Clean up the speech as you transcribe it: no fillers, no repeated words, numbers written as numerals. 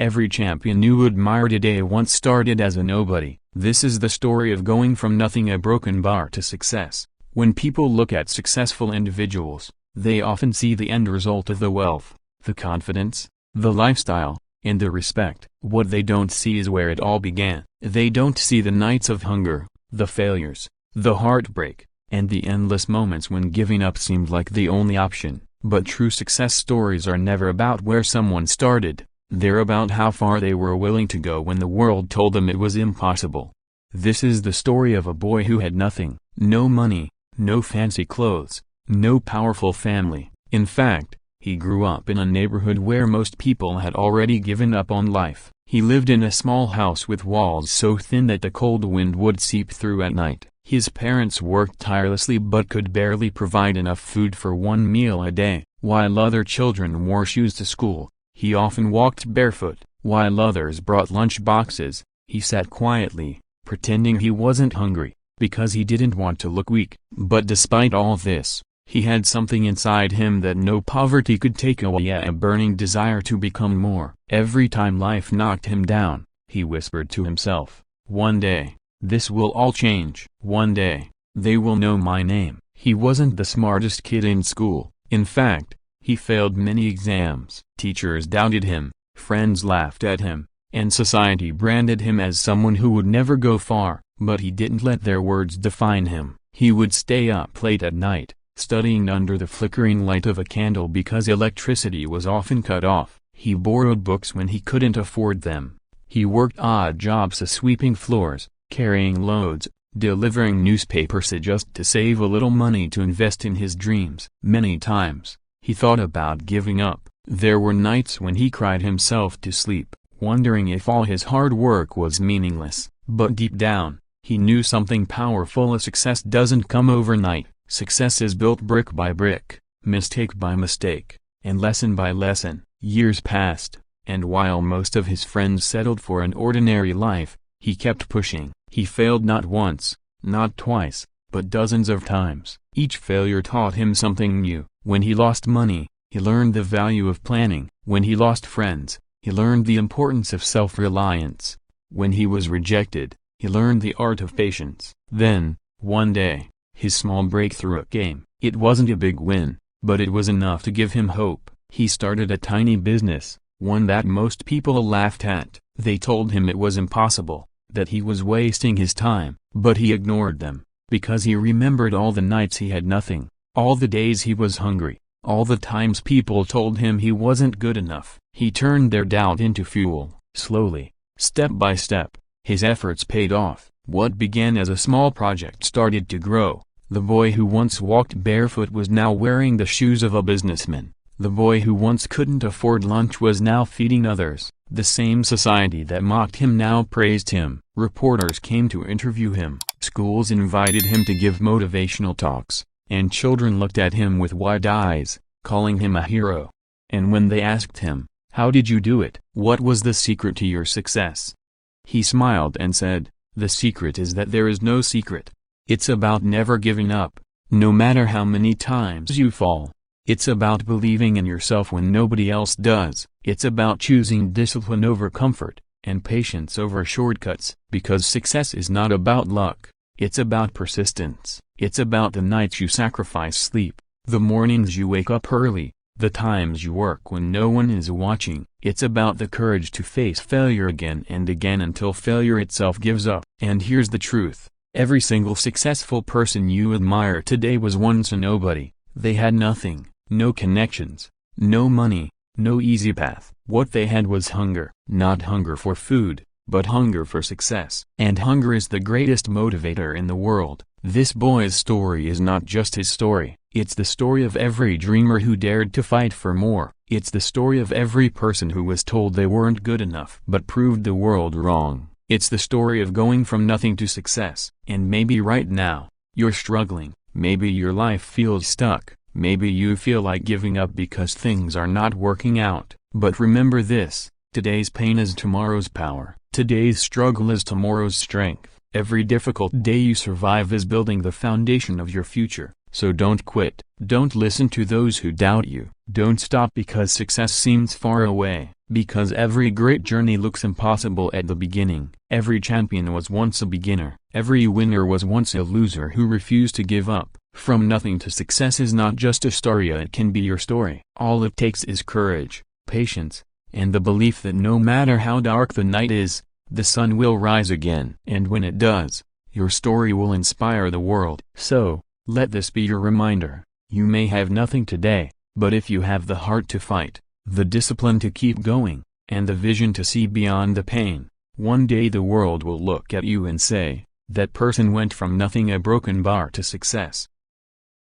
Every champion you admire today once started as a nobody. This is the story of going from nothing, a broken bar, to success. When people look at successful individuals, they often see the end result of the wealth, the confidence, the lifestyle, and the respect. What they don't see is where it all began. They don't see the nights of hunger, the failures, the heartbreak, and the endless moments when giving up seemed like the only option. But true success stories are never about where someone started. They're about how far they were willing to go when the world told them it was impossible. This is the story of a boy who had nothing, no money, no fancy clothes, no powerful family. In fact, he grew up in a neighborhood where most people had already given up on life. He lived in a small house with walls so thin that the cold wind would seep through at night. His parents worked tirelessly but could barely provide enough food for one meal a day. While other children wore shoes to school, he often walked barefoot. While others brought lunch boxes, he sat quietly, pretending he wasn't hungry, because he didn't want to look weak. But despite all this, he had something inside him that no poverty could take away, a burning desire to become more. Every time life knocked him down, he whispered to himself, "One day, this will all change. One day, they will know my name." He wasn't the smartest kid in school. In fact, he failed many exams. Teachers doubted him, friends laughed at him, and society branded him as someone who would never go far. But he didn't let their words define him. He would stay up late at night, studying under the flickering light of a candle because electricity was often cut off. He borrowed books when he couldn't afford them. He worked odd jobs, sweeping floors, carrying loads, delivering newspapers, just to save a little money to invest in his dreams. Many times, he thought about giving up. There were nights when he cried himself to sleep, wondering if all his hard work was meaningless. But deep down, he knew something powerful: a success doesn't come overnight. Success is built brick by brick, mistake by mistake, and lesson by lesson. Years passed, and while most of his friends settled for an ordinary life, he kept pushing. He failed not once, not twice, but dozens of times. Each failure taught him something new. When he lost money, he learned the value of planning. When he lost friends, he learned the importance of self-reliance. When he was rejected, he learned the art of patience. Then, one day, his small breakthrough came. It wasn't a big win, but it was enough to give him hope. He started a tiny business, one that most people laughed at. They told him it was impossible, that he was wasting his time, but he ignored them, because he remembered all the nights he had nothing, all the days he was hungry, all the times people told him he wasn't good enough. He turned their doubt into fuel. Slowly, step by step, his efforts paid off. What began as a small project started to grow. The boy who once walked barefoot was now wearing the shoes of a businessman. The boy who once couldn't afford lunch was now feeding others. The same society that mocked him now praised him. Reporters came to interview him. Schools invited him to give motivational talks, and children looked at him with wide eyes, calling him a hero. And when they asked him, "How did you do it? What was the secret to your success?" he smiled and said, "The secret is that there is no secret. It's about never giving up, no matter how many times you fall. It's about believing in yourself when nobody else does. It's about choosing discipline over comfort, and patience over shortcuts. Because success is not about luck, it's about persistence. It's about the nights you sacrifice sleep, the mornings you wake up early, the times you work when no one is watching. It's about the courage to face failure again and again until failure itself gives up. And here's the truth. Every single successful person you admire today was once a nobody. They had nothing, no connections, no money, no easy path. What they had was hunger. Not hunger for food, but hunger for success. And hunger is the greatest motivator in the world. This boy's story is not just his story. It's the story of every dreamer who dared to fight for more. It's the story of every person who was told they weren't good enough but proved the world wrong. It's the story of going from nothing to success. And maybe right now, you're struggling. Maybe your life feels stuck. Maybe you feel like giving up because things are not working out. But remember this, today's pain is tomorrow's power. Today's struggle is tomorrow's strength. Every difficult day you survive is building the foundation of your future. So don't quit. Don't listen to those who doubt you. Don't stop because success seems far away, because every great journey looks impossible at the beginning. Every champion was once a beginner. Every winner was once a loser who refused to give up. From nothing to success is not just a story, it can be your story. All it takes is courage, patience, and the belief that no matter how dark the night is, the sun will rise again. And when it does, your story will inspire the world. So, let this be your reminder. You may have nothing today, but if you have the heart to fight, the discipline to keep going, and the vision to see beyond the pain, one day the world will look at you and say, that person went from nothing, a broken bar, to success.